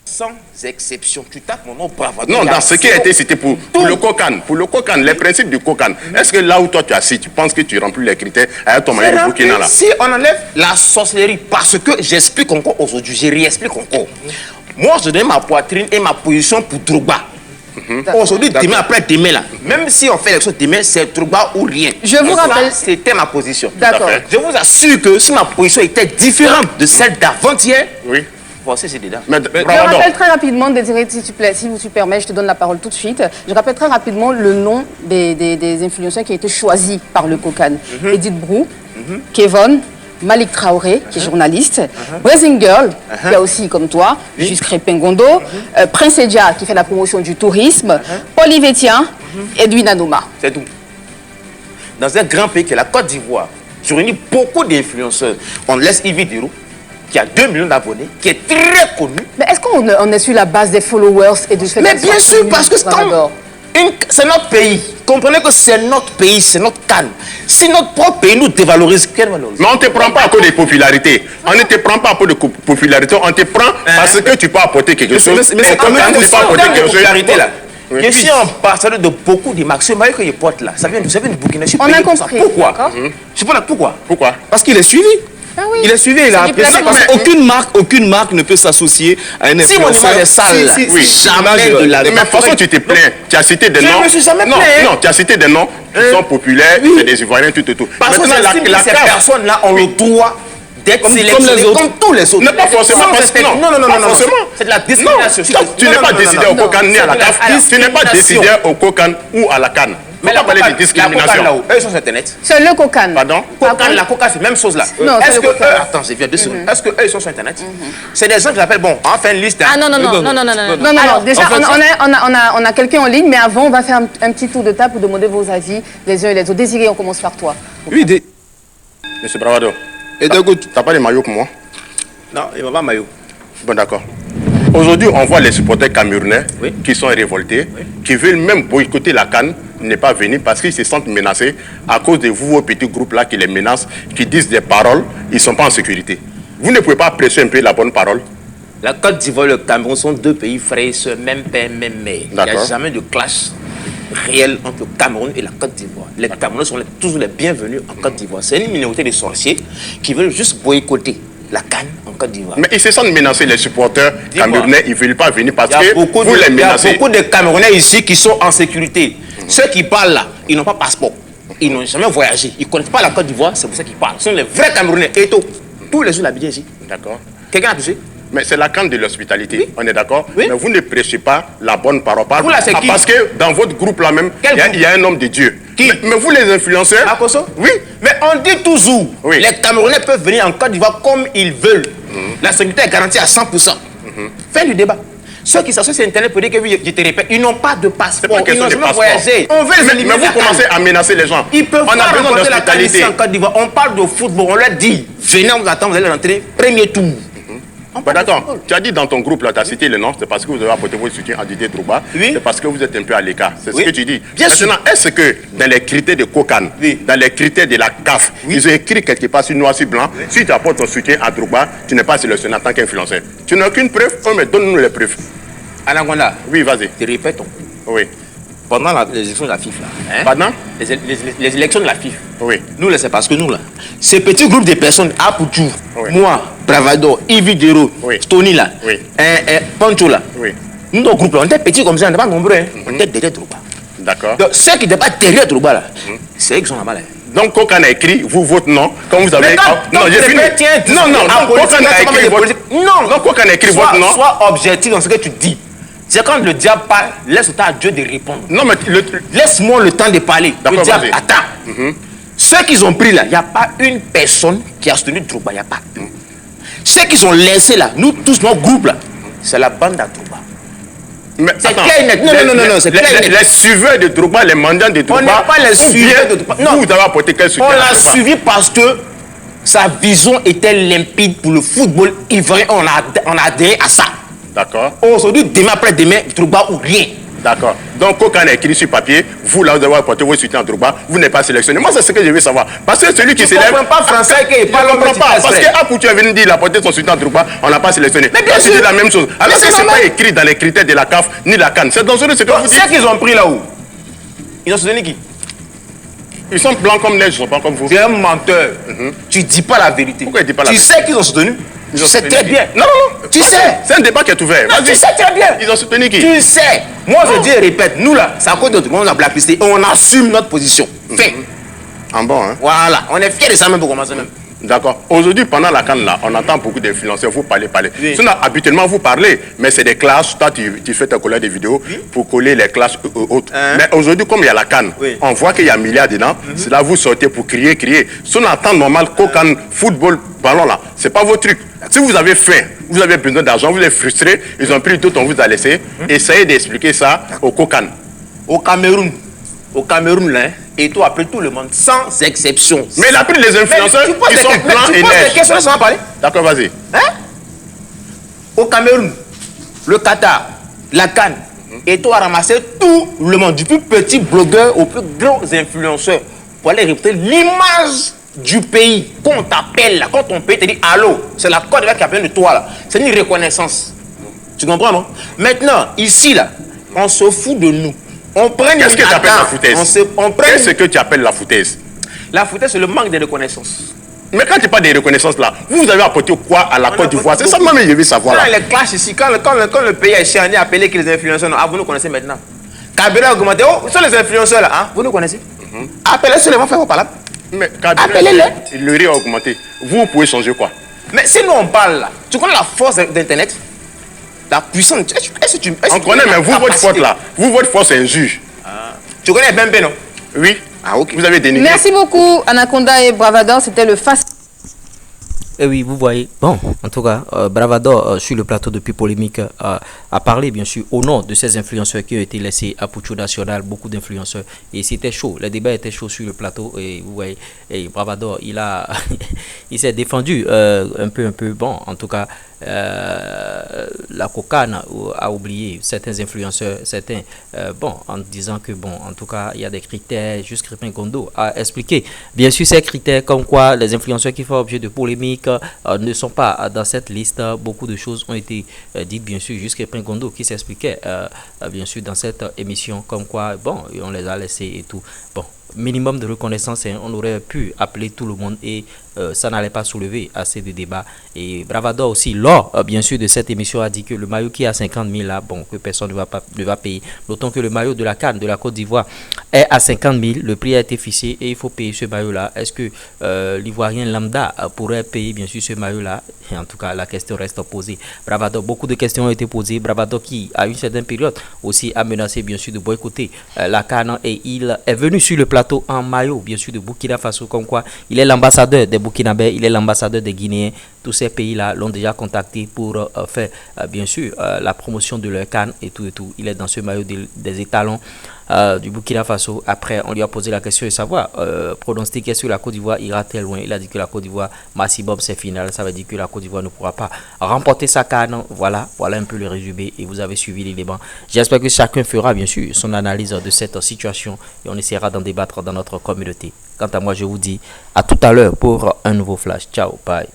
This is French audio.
Sans exception, tu tapes mon nom Bravado. Non, dans ce qui a été cité pour le Kokan, les principes du Kokan, est-ce que là où toi tu as cité, tu penses que tu remplis les critères à ton manière de Burkina là? Si on enlève la sorcellerie, parce que j'explique encore aujourd'hui, je réexplique encore. Moi, je donne ma poitrine et ma position pour Drogba. Aujourd'hui, demain, après demain, là, même si on fait l'élection demain, c'est Drogba ou rien. Je vous rappelle. C'était ma position. D'accord. Je vous assure que si ma position était différente de celle d'avant-hier, oui. Voici, c'est dedans. Je rappelle très rapidement, Désiré, si tu permets, je te donne la parole tout de suite. Je rappelle très rapidement le nom des influenceurs qui a été choisi par le Kokan. Edith Brou, Kevon, Malik Traoré, qui est journaliste, Blazing Girl, qui a aussi, comme toi, Juscré Pengondo, Prince Edja, qui fait la promotion du tourisme, Paul Yvetien, Edwin Anoma. C'est tout. Dans un grand pays qui est la Côte d'Ivoire, je réunis beaucoup d'influenceurs. On laisse Yves Dirou, qui a 2 millions d'abonnés, qui est très connu. Mais est-ce qu'on est sur la base des followers et du fait Mais bien sûr, parce que c'est notre pays. Comprenez que c'est notre pays, c'est notre canne. Si notre propre pays nous dévalorise, quelle valorise? Mais on ne te prend pas à cause de popularité. On ne te prend pas à cause de popularité, on te prend parce que tu peux apporter quelque chose. Mais comme tu peux apporter quelque chose. Oui. Je suis ambassadeur de beaucoup de marques. Ce maillot que je porte là, ça vient du Burkina. On a compris. Pourquoi? Je sais pas pourquoi. Pourquoi? Parce qu'il est suivi. Ah oui. Il est suivi, il a apprécié. Parce qu'aucune marque ne peut s'associer à un influenceur. Si mon image est sale, jamais de la vie. Mais de toute façon, tu te plains. Tu as cité des noms. Je ne me suis jamais plaint. Non, tu as cité des noms qui sont populaires, c'est des Ivoiriens, tout. Parce que ces personnes-là ont le droit d'être sélectionnées comme tous les autres. Non, pas forcément. Non. C'est de la discrimination. Tu n'es pas décidé au Kokan ni à la CAF. Tu n'es pas décidé au Kokan ou à la CAN. Mais la parler de discrimination. là-haut, eux sont sur Internet. C'est le Kokan. Pardon? Kokan, la Coca, c'est la même chose là. Non, est-ce que attends, je viens 2 secondes. Est-ce que eux ils sont sur Internet? C'est des gens qui l'appellent, bon, on fait une liste. Ah non. Déjà, on a quelqu'un en ligne, mais avant, on va faire un petit tour de table pour demander vos avis les uns et les autres. Désiré, on commence par toi. Oui, Monsieur Bravado. Et de good. T'as pas de maillot pour moi? Non, il va pas maillot. Bon, d'accord. Aujourd'hui, on voit les supporters camerounais qui sont révoltés, qui veulent même boycotter la CAN, ne pas venir parce qu'ils se sentent menacés à cause de vous, vos petits groupes-là qui les menacent, qui disent des paroles, ils ne sont pas en sécurité. Vous ne pouvez pas presser un peu la bonne parole? La Côte d'Ivoire et le Cameroun sont 2 pays frères, même père, même mère. Il n'y a jamais de clash réel entre le Cameroun et la Côte d'Ivoire. Les Camerounais sont toujours les bienvenus en Côte d'Ivoire. C'est une minorité de sorciers qui veulent juste boycotter la CAN en Côte d'Ivoire. Mais ils se sentent menacés, les supporters camerounais, ils ne veulent pas venir parce que vous les menacez. Il y a beaucoup de Camerounais ici qui sont en sécurité. Ceux qui parlent là, ils n'ont pas de passeport. Ils n'ont jamais voyagé. Ils ne connaissent pas la Côte d'Ivoire, c'est pour ça qu'ils parlent. Ce sont les vrais Camerounais. Et tous les jours habitent ici. D'accord. Quelqu'un a touché? Mais c'est la CAN de l'hospitalité, oui. On est d'accord? Oui. Mais vous ne prêchez pas la bonne parole. Vous là, c'est qui? Parce que dans votre groupe là même, il y a un homme de Dieu. Qui? Mais vous les influenceurs... À Koso? Oui. Mais on dit toujours, les Camerounais peuvent venir en Côte d'Ivoire comme ils veulent. La sécurité est garantie à 100%. Fin du débat. Ceux qui s'associent sur Internet pour dire que, oui, je te répète, ils n'ont pas de passeport, ils n'ont jamais voyagé. On veut les éliminer. Mais vous commencez à menacer les gens. Ils peuvent pas remporter la qualité en Côte d'Ivoire. On parle de football, on leur dit, venez, on vous attend, vous allez rentrer, premier tour. Bah d'accord, tu as dit dans ton groupe là, tu as cité le nom, c'est parce que vous avez apporté votre soutien à Didier Drogba, c'est parce que vous êtes un peu à l'écart, c'est ce que tu dis. Bien sûr. Maintenant, est-ce que dans les critères de Kokan, dans les critères de la CAF, ils ont écrit quelque part sur noir sur blanc, si tu apportes ton soutien à Drogba, tu n'es pas sélectionné en tant qu'influenceur. Tu n'as aucune preuve? Oh, mais donne-nous les preuves. Anaconda. Oui, vas-y. Tu répètes ton. Oui. Pendant les élections de la FIFA, Pardon? les élections de la FIFA. Oui. Nous, là, c'est parce que nous, là, ces petits groupes de personnes, Apoutou, moi, Bravado, Yves Dero, Tony, là, Pancho, là, nous, nos groupes, là, on était petits comme ça, on n'est pas nombreux, on était derrière Drogba. D'accord. Donc, ceux qui n'étaient pas derrière Drogba, là, c'est eux qui sont là-bas, là. Donc, Kokan a écrit, vous, votre nom, comme vous avez... Non, j'ai fini. Non, Kokan a écrit votre... Non, Kokan a écrit votre nom. Sois objectif dans ce que tu dis. C'est quand le diable parle, laisse le temps à Dieu de répondre. Non, mais laisse-moi le temps de parler. Le diable attend. Ceux qu'ils ont pris là, il n'y a pas une personne qui a soutenu Drogba, il n'y a pas. Ceux qu'ils ont laissés là, nous tous, notre groupe là, c'est la bande à Drogba. C'est clair et net. Non, c'est clair et net. Les suiveurs de Drogba, les mendiants de Drogba. On n'est pas les suiveurs de Drogba. Non, vous avez apporté quel soutien? On l'a suivi parce que sa vision était limpide pour le football ivoirien. On a adhéré à ça. D'accord. Aujourd'hui, demain après demain, Drogba ou rien. D'accord. Donc, Kokan a écrit sur papier, vous là, vous avez apporté vos soutiens à Drogba, vous n'êtes pas sélectionné. Moi, c'est ce que je veux savoir. Parce que celui qui s'élève... Je ne comprends pas français qu'il parle pas. Parce que Apoutu est venu dire qu'il a apporté son soutien à Drogba, on n'a pas sélectionné. Mais bien sûr. C'est la même chose. Alors que ce n'est pas écrit dans les critères de la CAF ni de la CAN. C'est dangereux ce que vous dites. C'est qu'ils ont pris là-haut. Ils ont soutenu qui? Ils sont blancs comme neige, ils ne sont pas comme vous. Tu es un menteur. Tu ne dis pas la vérité. Pourquoi il dit pas la Tu vérité? sais qu'ils ont soutenu. Tu sais très bien. Non. Tu sais. C'est un débat qui est ouvert. Non, tu sais très bien. Ils ont soutenu qui? Tu sais. Moi, je dis et répète, nous là, c'est à cause de tout le monde, on a blacklisté. On assume notre position. Fait. En bon, hein? Voilà. On est fiers de ça même pour commencer même. D'accord. Aujourd'hui, pendant la CAN, là, on entend beaucoup d'influenceurs, vous parlez. Oui. Sinon, habituellement, vous parlez, mais c'est des classes. Toi, tu fais ta collage des vidéos pour coller les classes autres. Mais aujourd'hui, comme il y a la CAN, on voit qu'il y a un milliard dedans. C'est là vous sortez pour crier. Si on entend normal, CAN, football, ballon, là, c'est pas votre truc. Si vous avez faim, vous avez besoin d'argent, vous êtes frustré, ils ont pris tout, on vous a laissé. Essayez d'expliquer ça au CAN. Au Cameroun, là, et toi, après tout le monde, sans exception. Mais il a pris les influenceurs qui sont blancs et neiges. Tu poses des questions, sans parler. D'accord, vas-y. Hein? Au Cameroun, le Qatar, la Cannes, et toi, ramasser tout le monde, du plus petit blogueur aux plus grands influenceurs, pour aller révéler l'image du pays. Quand on t'appelle là, quand ton pays te dit allô, c'est la Côte d'Ivoire qui appelle de toi là. C'est une reconnaissance. Tu comprends, non? Maintenant, ici là, on se fout de nous. On prend Qu'est-ce que tu appelles la foutaise? Qu'est-ce que tu appelles la foutaise? La foutaise, c'est le manque de reconnaissance. Mais quand tu parles de reconnaissance là, vous avez apporté quoi à la Côte d'Ivoire? C'est ça même que je veux savoir. Quand les clashs ici, quand le pays est chiané, appelé que les influenceurs, non, vous nous connaissez maintenant. Kabila a augmenté, oh, ce sont les influenceurs là, hein? Vous nous connaissez? Appelez seulement, faites vos paroles. Mais appelez-les. Le riz a augmenté. Vous pouvez changer quoi? Mais si nous on parle là, tu connais la force d'Internet? La puissance. On connaît, mais vous, votre force là, votre force est un juge. Tu connais Bembe, non? Oui. Ah, ok. Vous avez dénigré. Merci beaucoup, Anaconda et Bravador. C'était le face. Et oui, vous voyez, bon, en tout cas, Bravador, sur le plateau depuis Polémique, a parlé, bien sûr, au nom de ces influenceurs qui ont été laissés à Pucho National, beaucoup d'influenceurs. Et c'était chaud, le débat était chaud sur le plateau. Et vous voyez, et Bravador, il s'est défendu un peu, bon, en tout cas, la Cocane a oublié certains influenceurs, bon, en disant que, bon, en tout cas, il y a des critères, juste Crépin Gondo a expliqué, bien sûr, ces critères, comme quoi les influenceurs qui font objet de polémique ne sont pas dans cette liste. Beaucoup de choses ont été dites, bien sûr, jusqu'à Crépin Gondo qui s'expliquait, bien sûr, dans cette émission, comme quoi, bon, on les a laissés et tout. Bon, minimum de reconnaissance, on aurait pu appeler tout le monde et ça n'allait pas soulever assez de débats. Et Bravador aussi, lors bien sûr de cette émission, a dit que le maillot qui est à 50 000 là, bon, que personne ne va payer. D'autant que le maillot de la CAN de la Côte d'Ivoire est à 50 000, le prix a été fixé et il faut payer ce maillot là. Est-ce que l'Ivoirien lambda pourrait payer bien sûr ce maillot là? Et en tout cas, la question reste posée. Bravador, beaucoup de questions ont été posées. Bravador qui, à une certaine période, aussi a menacé bien sûr de boycotter la CAN et il est venu sur le plateau en maillot, bien sûr, de Burkina Faso, comme quoi il est l'ambassadeur des Burkinabés, il est l'ambassadeur des Guinéens. Tous ces pays-là l'ont déjà contacté pour faire, bien sûr, la promotion de leur CAN et tout. Il est dans ce maillot des étalons du Burkina Faso. Après, on lui a posé la question de savoir, pronostiquer sur la Côte d'Ivoire ira-t-elle loin? Il a dit que la Côte d'Ivoire, maximum, c'est final. Ça veut dire que la Côte d'Ivoire ne pourra pas remporter sa CAN. Voilà un peu le résumé et vous avez suivi les débats. J'espère que chacun fera, bien sûr, son analyse de cette situation et on essaiera d'en débattre dans notre communauté. Quant à moi, je vous dis à tout à l'heure pour un nouveau flash. Ciao, bye.